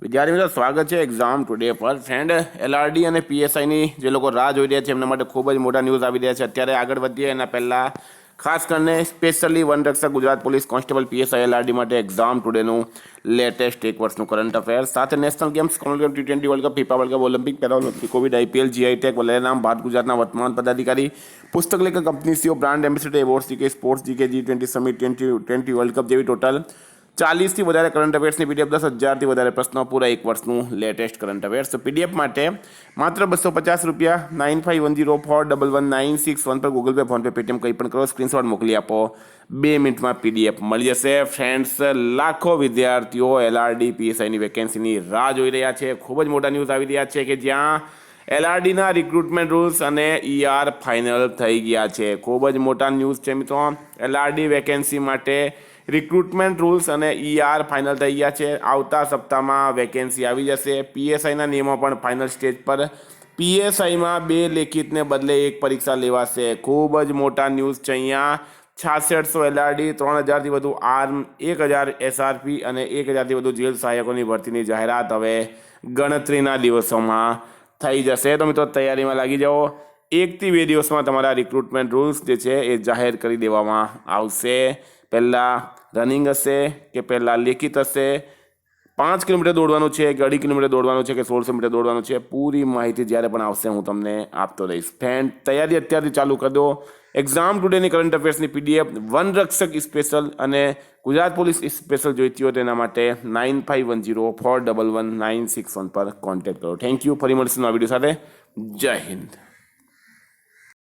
વિદ્યાર્થી મિત્રો, સ્વાગત છે એક્ઝામ ટુડે પર. ફ્રેન્ડ, એલઆરડી અને પીએસઆઈની જે લોકો રાહ જોઈ રહ્યા છે એમના માટે ખૂબ જ મોટા ન્યૂઝ આવી રહ્યા છે. અત્યારે આગળ વધીએ એના પહેલાં ખાસ કરીને સ્પેશિયલી વનરક્ષક Gujarat police constable PSI LRD માટે એક્ઝામ ટુડેનું લેટેસ્ટ એક વર્ષનું કરંટ અફેર સાથે national games, Commonwealth T20 world cup, FIFA world cup, Olympic, paraolympic, COVID, IPL, GI tag વગેરે નામ, ભારત ગુજરાતના વર્તમાન પદાધિકારી, પુસ્તક લેખક, company CEO, brand ambassador, award, GK sports, GK G20 summit, T20 world cup જેવી ટોટલ 40થી વધારે કરંટ અફેર્સની પીડીએફ, 10,000થી વધારે પ્રશ્નો, પૂરા એક વર્ષનું લેટેસ્ટ કરંટ અફેર્સ. તો પીડીએફ માટે માત્ર ₹250 9510411961 પર ગૂગલ પે, ફોનપે, પેટીએમ કંઈ પણ કરો, સ્ક્રીનશોટ મોકલી આપો, 2 મિનિટમાં પીડીએફ મળી જશે. ફ્રેન્ડ્સ, લાખો વિદ્યાર્થીઓ એલઆરડી પીએસઆઈની વેકેન્સીની રાહ જોઈ રહ્યા છે. ખૂબ જ મોટા ન્યૂઝ આવી રહ્યા છે કે જ્યાં એલઆરડીના રિક્રુટમેન્ટ રૂલ્સ અને ઈઆર ફાઇનલ થઈ ગયા છે. ખૂબ જ મોટા ન્યૂઝ છે મિત્રો. એલઆરડી વેકેન્સી માટે રિક્રુટમેન્ટ રૂલ્સ અને ઈઆર ફાઇનલ થઈ ગયા છે. આવતા સપ્તાહમાં વેકેન્સી આવી જશે. પીએસઆઈના નિયમો પણ ફાઇનલ સ્ટેજ પર. પીએસઆઈમાં 2 લેખિતને બદલે 1 પરીક્ષા લેવાશે. ખૂબ જ મોટા ન્યૂઝ છે અહીંયા. 6600 એલઆરડી, 3000થી વધુ આર્મ, 1000 એસઆરપી અને 1000થી વધુ જેલ સહાયકોની ભરતીની જાહેરાત હવે ગણતરીના દિવસોમાં થઈ જશે. તો મિત્રો, તૈયારીમાં લાગી જાઓ. 1 થી 2 દિવસમાં તમારા રિક્રુટમેન્ટ રૂલ્સ જે છે એ જાહેર કરી દેવામાં આવશે. પહેલાં રનિંગ હશે કે પહેલાં લેખિત હશે, 5 કિલોમીટર દોડવાનું છે કે 2.5 કિલોમીટર દોડવાનું છે કે 1600 મીટર દોડવાનું છે, પૂરી માહિતી જ્યારે પણ આવશે હું તમને આપતો રહીશ. ફ્રેન્ડ, તૈયારી અત્યારથી ચાલુ કરી દો. એક્ઝામ ટુડેની કરંટ અફેર્સની પીડીએફ, વનરક્ષક સ્પેશિયલ અને ગુજરાત પોલીસ સ્પેશિયલ જોઈતી હોય તેના માટે 9510411961 પર કોન્ટેક્ટ કરો. Thank you. ફરી મળીશું આ વિડીયો સાથે. જય હિન્દ.